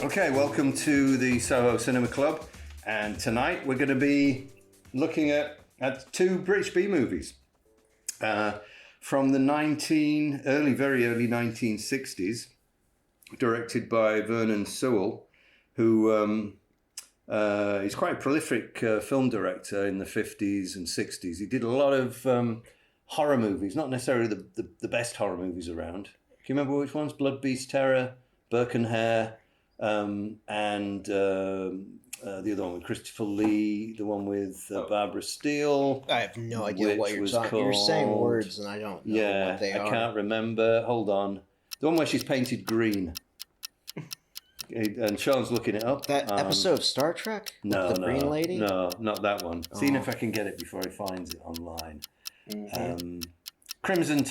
Okay, welcome to the SOHO Cinema Club, and tonight we're going to be looking at two British B movies from the very early 1960s, directed by Vernon Sewell, who is quite a prolific film director in the 50s and 60s. He did a lot of horror movies, not necessarily the best horror movies around. Can you remember which ones? Blood, Beast, Terror, Burke and Hare, and the other one with Christopher Lee, the one with Barbara Steele. I have no idea what you're talking. You're saying words and I don't know what they are. I can't remember. Hold on. The one where she's painted green. And Sean's looking it up. That episode of Star Trek? No, the Green Lady? No, not that one. Seeing if I can get it before he finds it online. Mm-hmm. Crimson,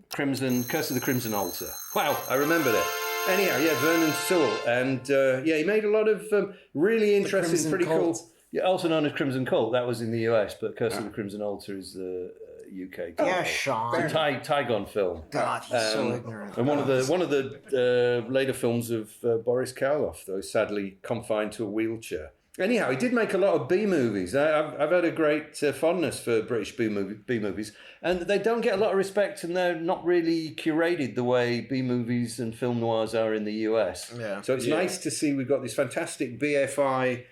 Crimson, Curse of the Crimson Altar. Wow, I remembered it. Anyhow, Vernon Sewell, and he made a lot of really interesting, pretty cool. Yeah, also known as Crimson Cult. That was in the US, but Curse of the Crimson Altar is the UK. Yeah, Sean. It's a Tygon film. God, he's so ignorant. And one of the later films of Boris Karloff, though sadly confined to a wheelchair. Anyhow, he did make a lot of B movies. I've had a great fondness for British B movies, and they don't get a lot of respect, and they're not really curated the way B movies and film noirs are in the US. Yeah. So it's nice to see we've got this fantastic BFI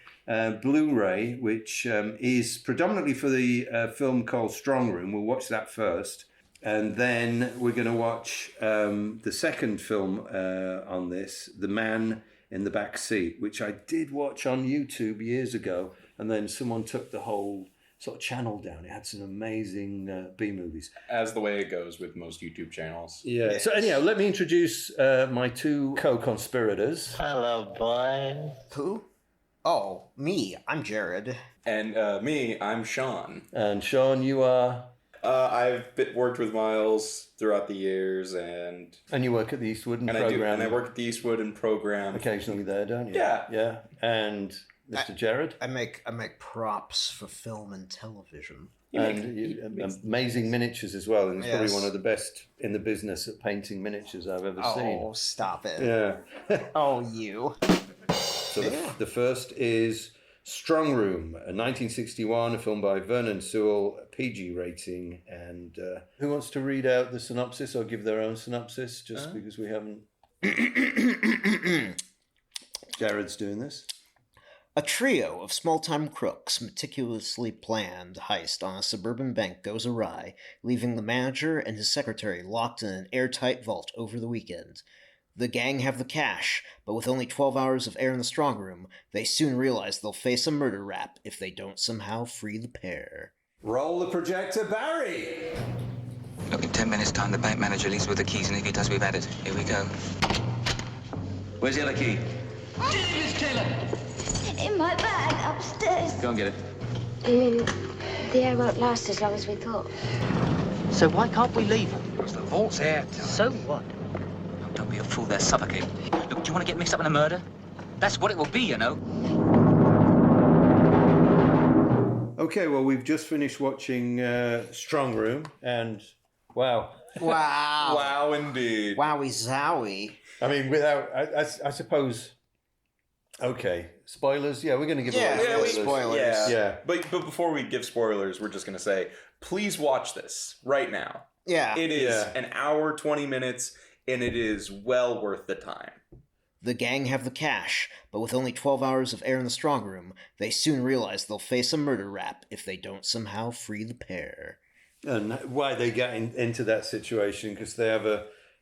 Blu-ray, which is predominantly for the film called Strongroom. We'll watch that first, and then we're going to watch the second film on this, The Man in the Back Seat, which I did watch on YouTube years ago, and then someone took the whole sort of channel down. It had some amazing B movies. As the way it goes with most YouTube channels. Yeah. Yes. So anyhow, let me introduce my two co-conspirators. Hello, boy. Who? Oh, me. I'm Jared. And me, I'm Sean. And Sean, you are... I've worked with Miles throughout the years, and you work at the Eastwood and program. I do, and I work at the Eastwood and program occasionally there, don't you? Yeah. And Mr. Jared, I make props for film and television, amazing miniatures as well. And he's probably one of the best in the business at painting miniatures I've ever seen. Oh, stop it! Yeah. Oh, you. So the first is Strongroom, a 1961, a film by Vernon Sewell, a PG rating. And who wants to read out the synopsis or give their own synopsis, just because we haven't... Jared's doing this. A trio of small-time crooks' meticulously planned heist on a suburban bank goes awry, leaving the manager and his secretary locked in an airtight vault over the weekend. The gang have the cash, but with only 12 hours of air in the strongroom, they soon realize they'll face a murder rap if they don't somehow free the pair. Roll the projector, Barry! Look, in 10 minutes' time, the bank manager leaves with the keys, and if he does, we've had it. Here we go. Where's the other key? Miss Taylor! In my bag, upstairs. Go and get it. You mean the air won't last as long as we thought? So why can't we leave them? Because the vault's air. So what? Don't be a fool, they're suffocating. Look, do you want to get mixed up in a murder? That's what it will be, you know. Okay, well, we've just finished watching Strongroom, and wow. Wow. Wow, indeed. Wowie zowie. I mean, without, I suppose, okay, spoilers? Yeah, we're going to give spoilers. Yeah. But before we give spoilers, we're just going to say, please watch this right now. Yeah. It is an hour, 20 minutes, and it is well worth the time. The gang have the cash, but with only 12 hours of air in the strongroom, they soon realize they'll face a murder rap if they don't somehow free the pair. And why they get into that situation, because they have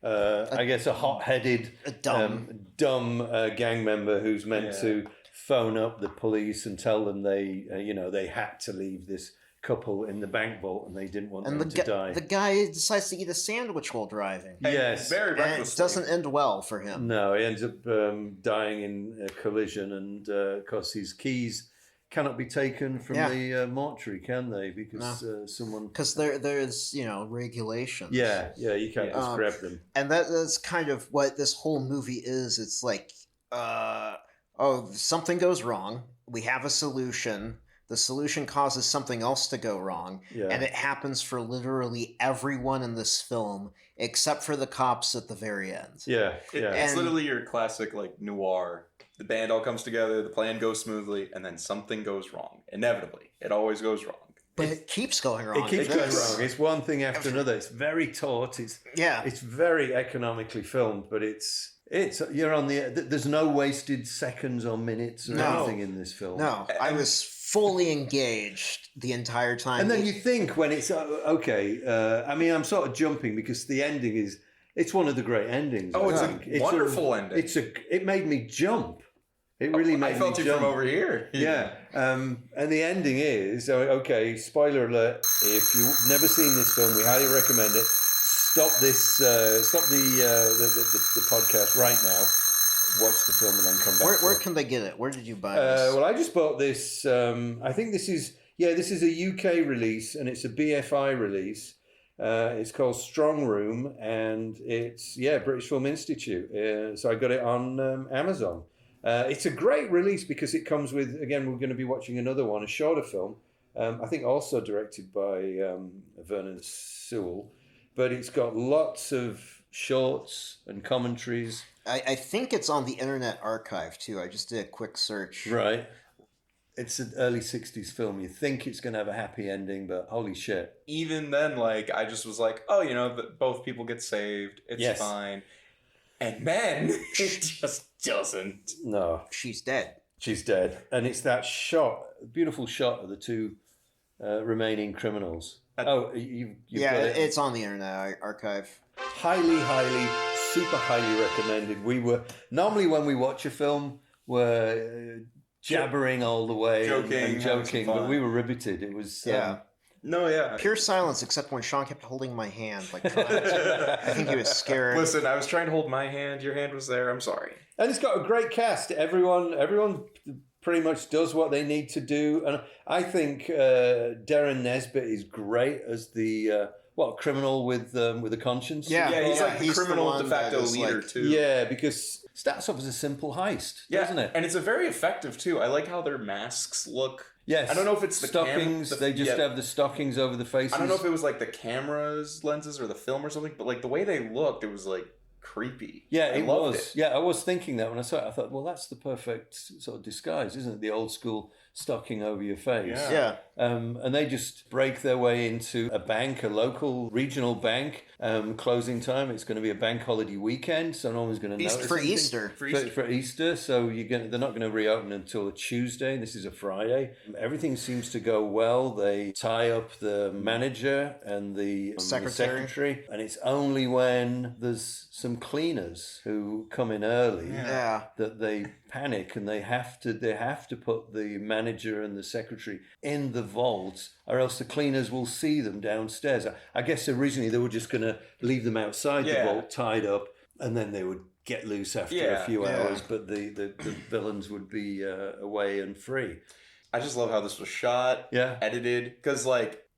I guess, a hot-headed, dumb gang member who's meant to phone up the police and tell them they had to leave this couple in the bank vault and they didn't want them to die. The guy decides to eat a sandwich while driving. Yes. Very recklessly. And it doesn't end well for him. No, he ends up dying in a collision, and of course his keys cannot be taken from the mortuary, can they? Because someone... Because there's, regulations. Yeah, you can't just grab them. And that's kind of what this whole movie is. It's like, something goes wrong. We have a solution. The solution causes something else to go wrong, and it happens for literally everyone in this film, except for the cops at the very end. It's literally your classic like noir. The band all comes together, the plan goes smoothly, and then something goes wrong. Inevitably, it always goes wrong. But it keeps going wrong. It keeps going wrong. It's one thing after another. It's very taut. It's very economically filmed, but it's you're on the. There's no wasted seconds or minutes or anything in this film. No, I was fully engaged the entire time. And then you think when it's I mean, I'm sort of jumping because the ending is. It's one of the great endings. Oh, it's a wonderful ending. It made me jump. It really made me jump. I felt you from over here. Yeah. And the ending is, spoiler alert, if you've never seen this film, we highly recommend it. Stop the podcast right now. Watch the film and then come back. Where can they get it? Where did you buy this? Well, I just bought this. I think this is a UK release, and it's a BFI release. It's called STRONGROOM, and it's British Film Institute. So I got it on Amazon. It's a great release because it comes with, again, we're going to be watching another one, a shorter film. I think also directed by Vernon Sewell, but it's got lots of shorts and commentaries. I think it's on the Internet Archive too. I just did a quick search. Right. It's an early 60s film. You think it's going to have a happy ending, but holy shit. Even then, I just was like, both people get saved. It's fine. And then it just doesn't. No. She's dead. She's dead. And it's that beautiful shot of the two remaining criminals. You've got it. It's on the Internet Archive. Highly, super highly recommended. We were, normally when we watch a film, we're jabbering all the way and joking, but we were riveted. It was pure silence except when Sean kept holding my hand I think he was scared. Listen, I was trying to hold my hand, your hand was there, I'm sorry. And it's got a great cast. Everyone pretty much does what they need to do, and I think Darren Nesbitt is great as the criminal with a conscience. He's like the criminal de facto leader too. Yeah, because starts off as a simple heist, doesn't it? And it's a very effective too. I like how their masks look. Yes. I don't know if it's the stockings. They just have the stockings over the faces. I don't know if it was like the camera's lenses or the film or something, but like the way they looked, it was like creepy. Yeah, it was. Yeah, I was thinking that when I saw it. I thought, well, that's the perfect sort of disguise, isn't it? The old school stocking over your face. Yeah. And they just break their way into a bank, a local regional bank. Closing time. It's going to be a bank holiday weekend, so no one's going to notice. For Easter. For Easter. So they're not going to reopen until a Tuesday. This is a Friday. Everything seems to go well. They tie up the manager and the secretary, and it's only when there's some cleaners who come in early that they panic, and they have to put the manager and the secretary in the vault, or else the cleaners will see them downstairs. I guess originally they were just going to leave them outside the vault tied up, and then they would get loose after a few hours, but the villains would be away and free. I just love how this was shot, edited, because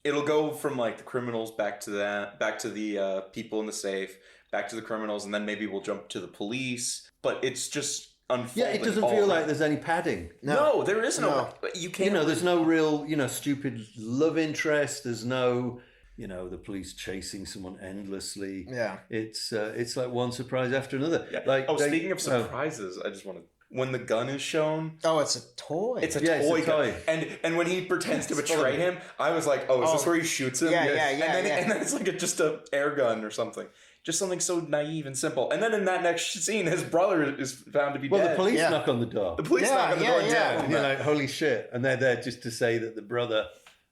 it'll go from the criminals back to the people in the safe, back to the criminals, and then maybe we'll jump to the police, but it's just unfolding. Yeah, it doesn't feel like there's any padding. No, there is no. You can't. There's no real, stupid love interest. There's no, the police chasing someone endlessly. Yeah, it's like one surprise after another. Yeah. Speaking of surprises, I just want to. When the gun is shown, it's a toy. It's a toy gun. And when he pretends to betray him, I was like, is this where he shoots him? And then it's just a air gun or something. Just something so naive and simple. And then in that next scene, his brother is found to be dead. Well, the police knock on the door. The police knock on the door. Yeah. And you're like, holy shit. And they're there just to say that the brother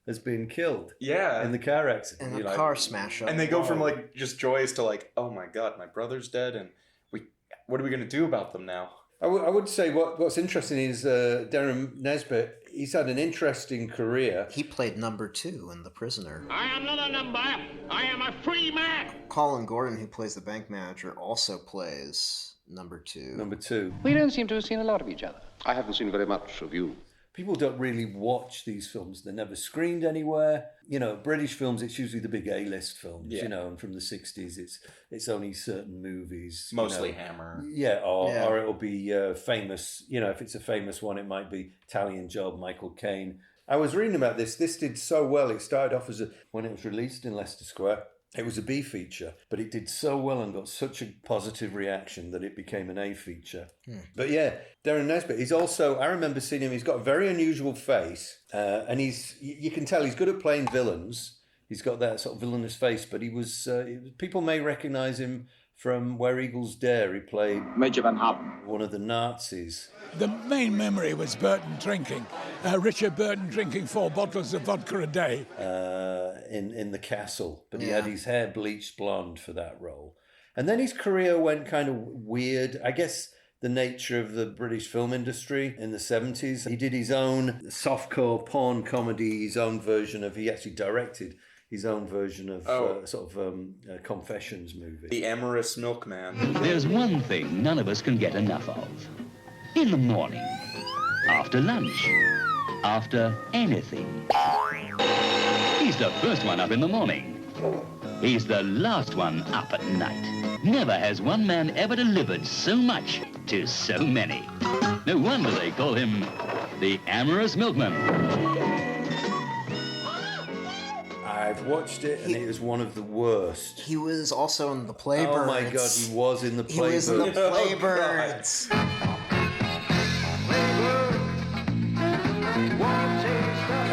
has been killed. Yeah. In the car accident. In a car smash up. And they go from just joyous to oh my God, my brother's dead. And what are we going to do about them now? I would say what's interesting is Darren Nesbitt, he's had an interesting career. He played number 2 in The Prisoner. I am not a number. I am a free man. Colin Gordon, who plays the bank manager, also plays number 2. Number 2. We don't seem to have seen a lot of each other. I haven't seen very much of you. People don't really watch these films. They're never screened anywhere. British films, it's usually the big A-list films, and from the 60s, it's only certain movies. Mostly Hammer. Yeah, or it'll be famous. If it's a famous one, it might be Italian Job, Michael Caine. I was reading about this. This did so well. It started off when it was released in Leicester Square, it was a B feature, but it did so well and got such a positive reaction that it became an A feature. But yeah, Darren Nesbitt, he's also, I remember seeing him, he's got a very unusual face, and you can tell he's good at playing villains. He's got that sort of villainous face, but people may recognise him from Where Eagles Dare. He played Major Van Houten, one of the Nazis. The main memory was Burton drinking, Richard Burton drinking 4 bottles of vodka a day. In The Castle, but he had his hair bleached blonde for that role. And then his career went kind of weird. I guess the nature of the British film industry in the 70s. He did his own softcore porn comedy, his own version of, he actually directed his own version of a confessions movie. The Amorous Milkman. There's one thing none of us can get enough of. In the morning, after lunch, after anything. He's the first one up in the morning. He's the last one up at night. Never has one man ever delivered so much to so many. No wonder they call him the Amorous Milkman. I've watched it, and it was one of the worst. He was also in The Playbirds. Oh my God, he was in The Playbirds. He was in The Playbirds.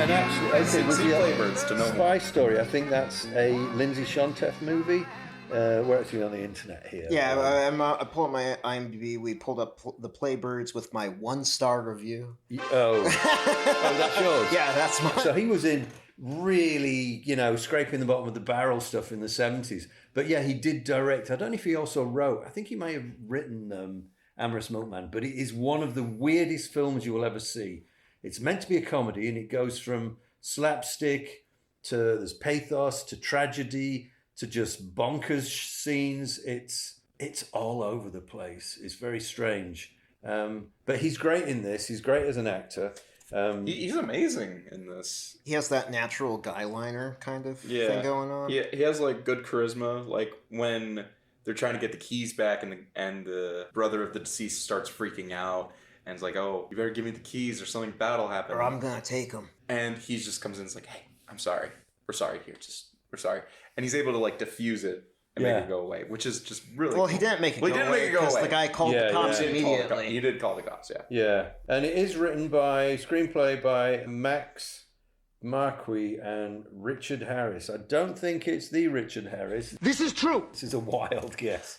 And actually, I've seen Playbirds to know Spy Story. I think that's a Lindsay Shonteff movie. We're actually on the internet here. Yeah, I pulled up my IMDb. We pulled up The Playbirds with my 1-star review. Oh, that's yours? Yeah, that's mine. So he was in really, scraping the bottom of the barrel stuff in the 70s. But yeah, he did direct. I don't know if he also wrote. I think he may have written Amorous Milkman. But it is one of the weirdest films you will ever see. It's meant to be a comedy, and it goes from slapstick to there's pathos to tragedy to just bonkers scenes. It's all over the place. It's very strange. But he's great in this. He's great as an actor. He's amazing in this. He has that natural guy liner kind of thing going on. He has like good charisma. Like when they're trying to get the keys back, and the brother of the deceased starts freaking out. And it's like, oh, you better give me the keys or something bad will happen. Or I'm going to take them. And he just comes in and is like, hey, I'm sorry. We're sorry here. We're sorry. And he's able to like diffuse it and make it go away, which is just really cool. He didn't make it go away because the guy called the cops immediately. He did call the cops, yeah. Yeah. And it is written screenplay by Max Marquis and Richard Harris. I don't think it's the Richard Harris. This is true. This is a wild guess.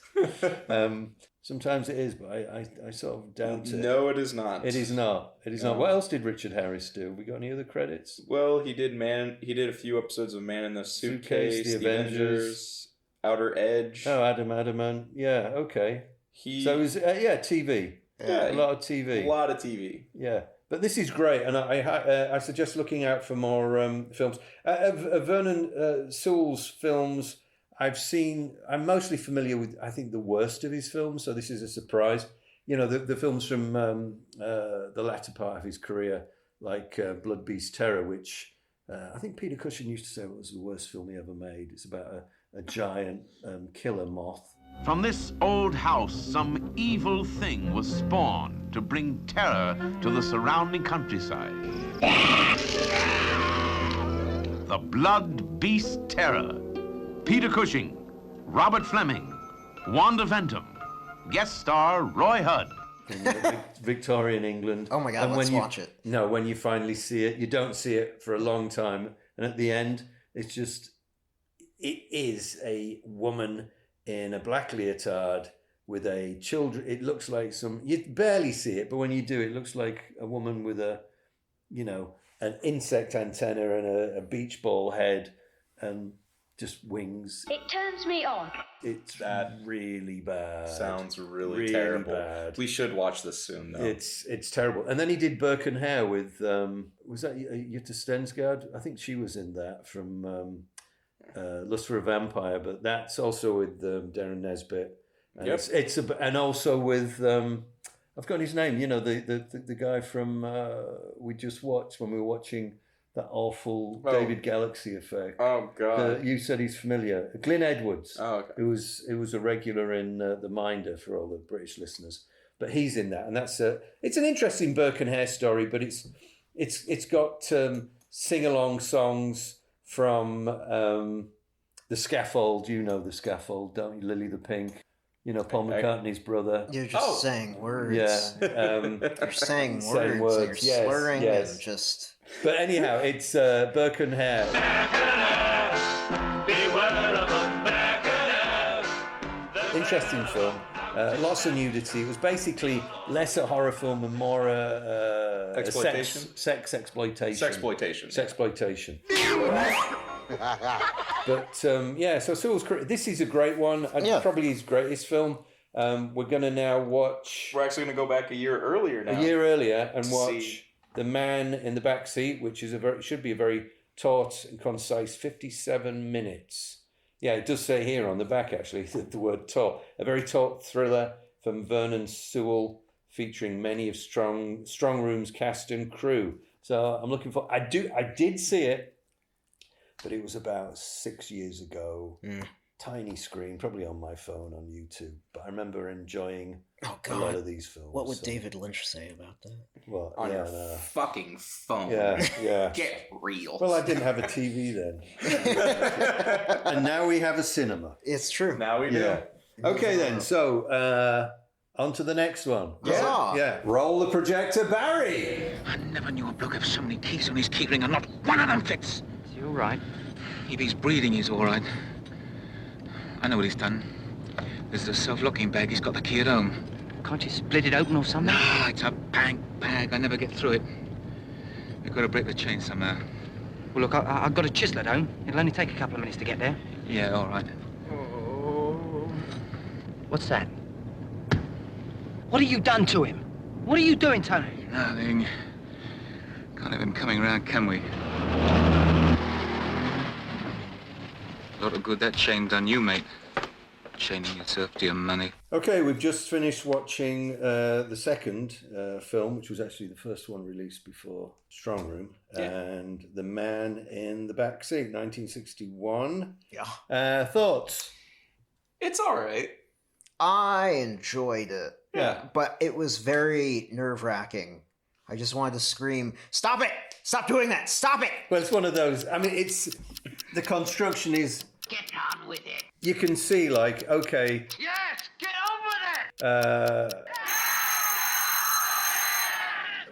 Sometimes it is, but I sort of doubt it. No, it is not. It is not. It is not. What else did Richard Harris do? We got any other credits? Well, he did a few episodes of Man in the Suitcase, The Avengers, Outer Edge. Oh, Adam Adaman. Yeah, okay. So it was, TV. Yeah, a lot of TV. A lot of TV. Yeah. But this is great, and I suggest looking out for more films. Vernon Sewell's films, I'm mostly familiar with, I think, the worst of his films, so this is a surprise. The films from the latter part of his career, like Blood, Beast, Terror, which I think Peter Cushing used to say was the worst film he ever made. It's about a giant killer moth. From this old house, some evil thing was spawned to bring terror to the surrounding countryside. The Blood, Beast, Terror. Peter Cushing, Robert Fleming, Wanda Ventham, guest star Roy Hudd. In Victorian England. Oh my God, let's watch it. No, when you finally see it, you don't see it for a long time. And at the end, it is a woman in a black leotard with children. It looks like you barely see it, but when you do, it looks like a woman with an insect antenna and a beach ball head and just wings. It turns me on. It's really bad. Sounds really terrible. Bad. We should watch this soon, though. It's terrible. And then he did Burke and Hare with was that Jutta Stensgaard? I think she was in that from Lust for a Vampire, but that's also with Darren Nesbitt. And it's and also with I've forgotten his name. The guy from we just watched when we were watching that awful David Galaxy Effect. Oh God! You said he's familiar. Glyn Edwards. Oh, okay. It was a regular in The Minder for all the British listeners. But he's in that, and it's an interesting Burke and Hare story. But it's got sing-along songs from The Scaffold. You know The Scaffold, don't you? Lily the Pink. Paul McCartney's brother. You're just saying words. Yeah. You're saying words. You're slurring and just... But anyhow, it's Burke and Hare. Interesting film. Lots of nudity. It was basically less a horror film and more exploitation? Sex exploitation. Sexploitation. But so Saul's Career. This is a great one. Probably his greatest film. We're going to now watch. We're actually going to go back a year earlier now. A year earlier and watch The Man in the Back Seat, which is should be a very taut and concise 57 minutes. Yeah, it does say here on the back, actually, the word taut. A very taut thriller from Vernon Sewell, featuring many of Strongroom's cast and crew. So I'm looking for... I did see it, but it was about 6 years ago. Tiny screen, probably on my phone on YouTube. But I remember enjoying a lot of these films. What would David Lynch say about that? Well, on your fucking phone. Yeah. Get real. Well, I didn't have a TV then. And now we have a cinema. It's true. Now we do. Yeah. Okay then, so on to the next one. Yeah. Roll the projector, Barry. I never knew a bloke have so many keys on his key ring and not one of them fits. Is he all right? If he's breathing, he's all right. I know what he's done. There's a self-locking bag. He's got the key at home. Can't you split it open or something? No, it's a bag. I never get through it. We've got to break the chain somehow. Well, look, I've got a chisel at home. It'll only take a couple of minutes to get there. Yeah, all right. What's that? What have you done to him? What are you doing, Tony? Nothing. Can't have him coming round, can we? A lot of good that chain done you, mate. Chaining yourself to your money. Okay, we've just finished watching the second film, which was actually the first one released before Strongroom, and The Man in the Back Seat, 1961. Yeah. Thoughts? It's all right. I enjoyed it. Yeah. But it was very nerve-wracking. I just wanted to scream, "Stop it! Stop doing that! Stop it!" Well, it's one of those. I mean, the construction is... Get on with it. You can see, like, okay... Yes, get on with it!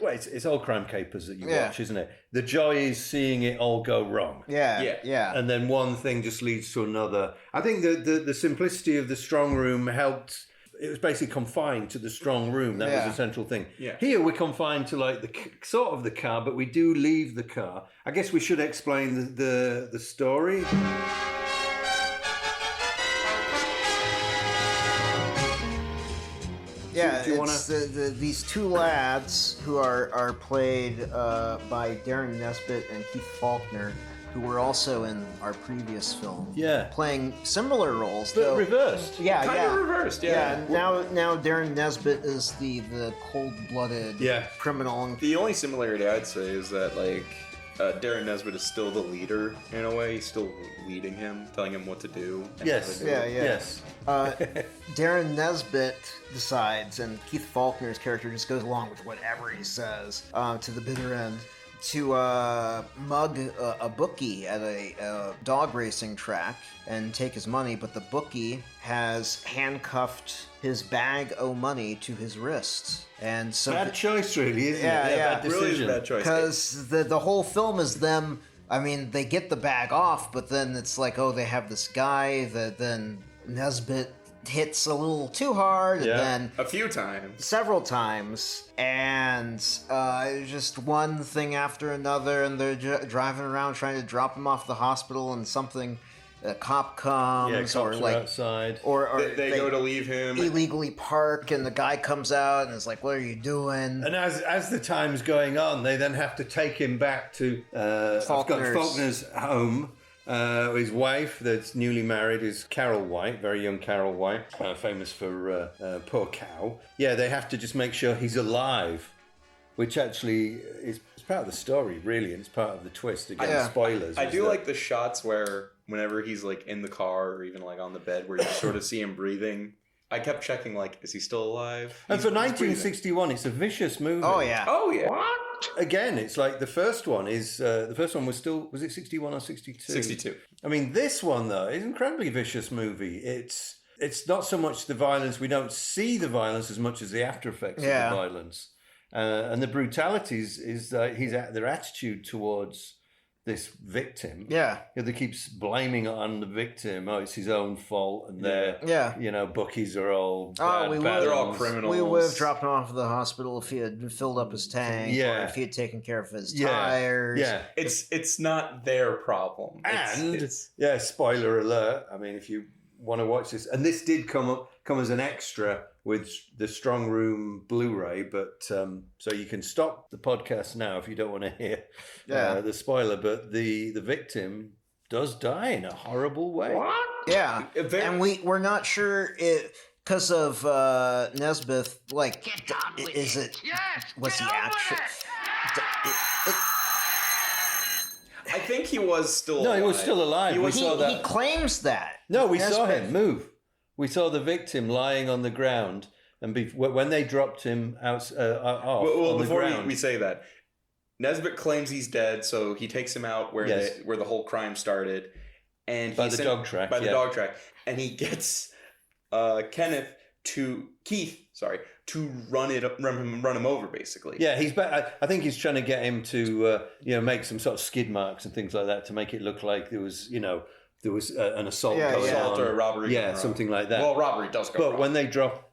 Well, it's all crime capers that you watch, isn't it? The joy is seeing it all go wrong. Yeah. And then one thing just leads to another. I think the simplicity of the strong room helped. It was basically confined to the strong room. That was the central thing. Yeah. Here we're confined to like the car, but we do leave the car. I guess we should explain the story. Yeah, do you it's these two lads who are played by Darren Nesbitt and Keith Faulkner, who were also in our previous film. Yeah. Playing similar roles. But though. reversed. Yeah, Kind of reversed, yeah. Now Darren Nesbitt is the cold-blooded criminal. The only similarity I'd say is that, like, Darren Nesbitt is still the leader in a way. He's still leading him, telling him what to do. Yes. Yes. Darren Nesbitt decides, and Keith Faulkner's character just goes along with whatever he says to the bitter end, to mug a bookie at a dog racing track and take his money, but the bookie has handcuffed his bag o' money to his wrist. And so bad choice, really, isn't it? Bad decision. Really is a bad choice. Because the whole film is them. I mean, they get the bag off, but then it's like, oh, they have this guy that then Nesbitt hits a little too hard, and then a few times, several times, and just one thing after another, and they're driving around trying to drop him off the hospital, and a cop comes, or like outside, or they go to leave him illegally park, and the guy comes out and is like, "What are you doing?" And as the time's going on, they then have to take him back to Faulkner's home. His wife, that's newly married, is Carol White, very young Carol White, famous for Poor Cow. Yeah, they have to just make sure he's alive, which actually is part of the story, really, and it's part of the twist. Again, spoilers. I do like the shots where whenever he's like in the car or even like on the bed where you sort of see him breathing. I kept checking, like, is he still alive? And for 1961, it's a vicious movie. Oh, yeah. Oh, yeah. What? again, it's like the first one is the first one was it 61 or 62? 62. I mean, this one though is an incredibly vicious movie. It's not so much the violence. We don't see the violence as much as the after effects of the violence. And the brutalities is their attitude towards this victim. They keeps blaming it on the victim. Oh, it's his own fault, and they're bookies are all they're all criminals. We would have dropped him off at the hospital if he had filled up his tank, or if he had taken care of his tires. It's not their problem. And spoiler alert. I mean, if you want to watch this, and this did come as an extra with the Strong Room Blu-ray, but so you can stop the podcast now if you don't want to hear the spoiler. But the victim does die in a horrible way. What? Yeah, and we're not sure because of Nesbitt. Like, is it? Was he actually? I think he was still alive. No, he was still alive. He claims that. No, we saw him move. We saw the victim lying on the ground, and when they dropped him off on the ground. Before we say that, Nesbitt claims he's dead, so he takes him out where the whole crime started, and by the dog track, and he gets Keith to run him over, basically. Yeah, I think he's trying to get him to make some sort of skid marks and things like that to make it look like there was an assault going on. Or a robbery. Yeah, something like that. Well, robbery does go wrong. But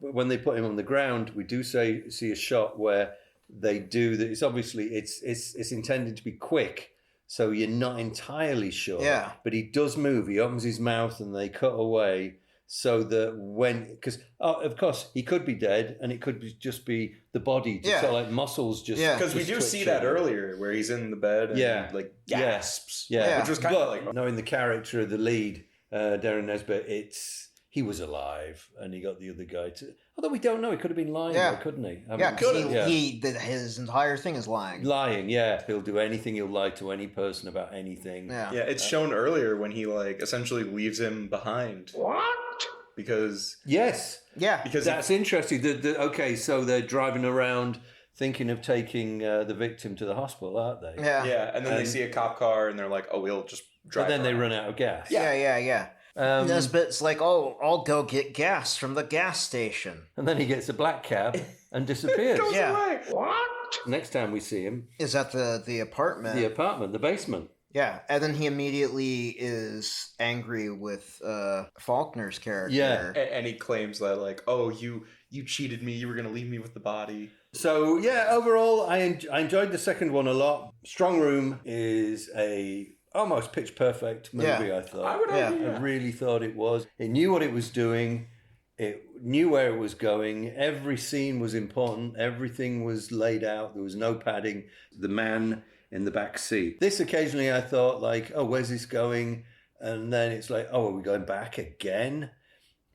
when they put him on the ground, we do see a shot where they do that. It's obviously it's intended to be quick, so you're not entirely sure. Yeah. But he does move. He opens his mouth and they cut away. So that because of course he could be dead and it could just be the body, just sort of like muscles, just because we do see that earlier where he's in the bed and like gasps, which was kind of like knowing the character of the lead, Darren Nesbitt, he was alive and he got the other guy to. Although we don't know, he could have been lying, though, couldn't he? His entire thing is lying. Lying, yeah. He'll do anything. He'll lie to any person about anything. Yeah, it's shown earlier when he essentially leaves him behind. What? Because because that's interesting. Okay, so they're driving around thinking of taking the victim to the hospital, aren't they? Yeah, and then they see a cop car and they're like, "Oh, we'll just drive." And then they run out of gas. Yeah. Nesbitt's like, "Oh, I'll go get gas from the gas station," and then he gets a black cab and disappears. Goes away. What? Next time we see him is at the apartment. The basement. Yeah, and then he immediately is angry with Faulkner's character. Yeah, and he claims that "Oh, you cheated me. You were going to leave me with the body." So overall, I enjoyed the second one a lot. Strong Room is a almost pitch perfect movie. I thought. I would argue. I really thought it was. It knew what it was doing. It knew where it was going. Every scene was important. Everything was laid out. There was no padding. The man in the back seat. This occasionally I thought where's this going? And then it's like, are we going back again?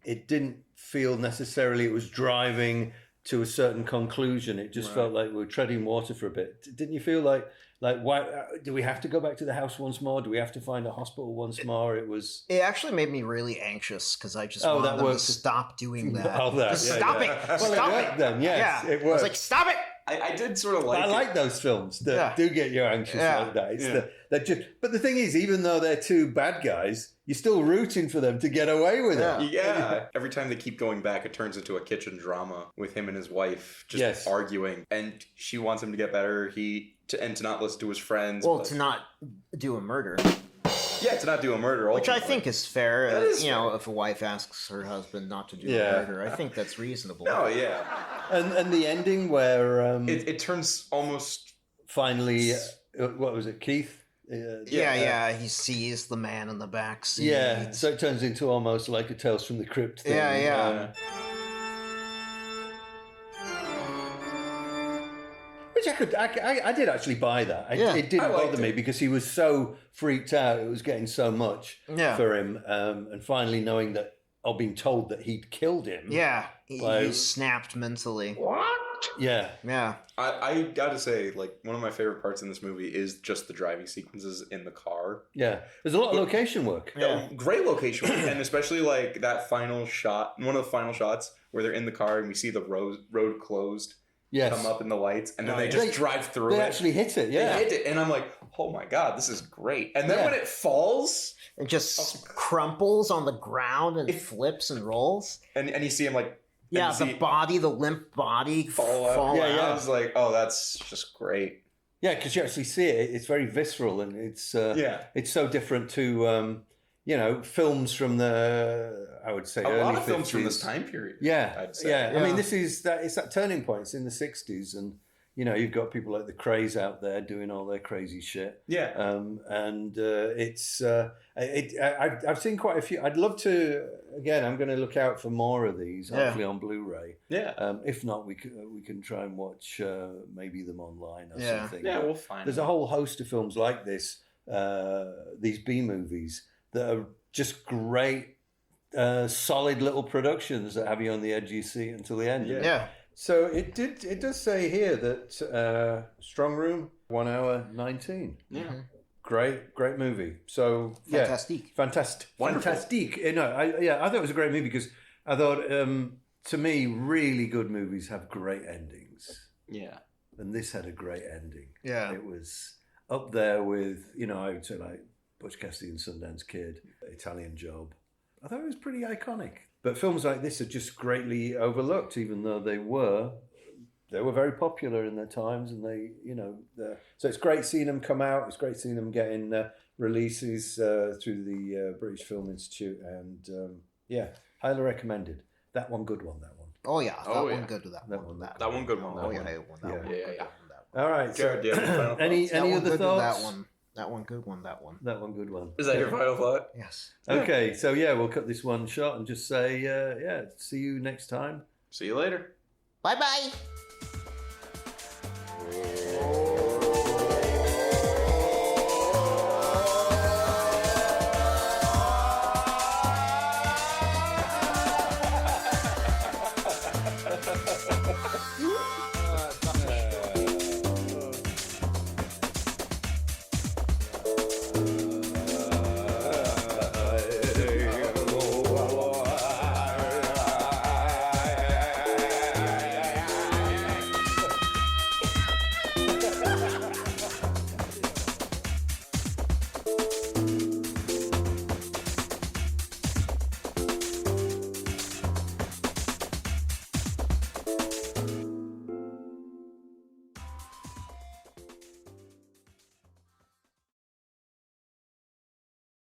It didn't feel necessarily it was driving to a certain conclusion. It just felt like we were treading water for a bit. Didn't you feel like why do we have to go back to the house once more? Do we have to find a hospital once more? It actually made me really anxious because I just wanted them to stop doing that. Stop it! Well, stop it worked then. Yes, it worked. I was like, stop it! I did sort of like I like those films that do get you anxious like that. It's but the thing is, even though they're two bad guys, you're still rooting for them to get away with it. Yeah. Every time they keep going back, it turns into a kitchen drama with him and his wife just arguing. And she wants him to get better. And to not listen to his friends. Well, to not do a murder. Yeah, to not do a murder. Which I think is fair. Fair. If a wife asks her husband not to do a murder, I think that's reasonable. No, yeah. And the ending where... it turns almost... Finally, what was it, Keith? He sees the man in the back seat. Yeah, so it turns into almost like a Tales from the Crypt thing. Which I did actually buy that. It didn't bother me because he was so freaked out. It was getting so much for him. And finally knowing that, or being told that he'd killed him. Yeah, he snapped mentally. What? Yeah. I gotta say, one of my favorite parts in this movie is just the driving sequences in the car. Yeah. There's a lot of location work. Yeah. Great location work. And especially that final shot, one of the final shots where they're in the car and we see the road closed. come up in the lights, and then they just drive through it. They actually hit it, yeah. They hit it, and I'm like, oh my god, this is great. And then when it falls... It just crumples on the ground and flips and rolls. And you see him like... Yeah, the limp body fall out. I was like, oh, that's just great. Yeah, because you actually see it. It's very visceral, and it's so different to films from the, I would say, early 50s. A lot of films from this time period. Yeah, I'd say. yeah. I mean, it's that turning point. It's in the 60s, and you've got people like the Krays out there doing all their crazy shit. Yeah. I've seen quite a few. I'd love to. Again, I'm going to look out for more of these, hopefully on Blu-ray. Yeah. If not, we can try and watch maybe them online or something. Yeah, we'll find. There's a whole host of films like this. These B movies that are just great, solid little productions that have you on the edge of your seat until the end. Yeah. So it does say here that Strong Room, 1 hour 19. Yeah. Great movie. So fantastic. Fantastic. I thought it was a great movie because I thought to me really good movies have great endings. Yeah. And this had a great ending. Yeah. It was up there with, I would say like Butch Cassidy and Sundance Kid, Italian Job. I thought it was pretty iconic. But films like this are just greatly overlooked, even though they were very popular in their times, and so it's great seeing them come out. It's great seeing them getting releases through the British Film Institute, and highly recommended. That one, good one. That one. Oh yeah, that one good. That one, good one. Oh yeah. All right, Jared, do you have a final any other thoughts? That one, good one. That one. That one, good one. Is that your final thought? Yes. Okay, so we'll cut this one short and just say, see you next time. See you later. Bye-bye.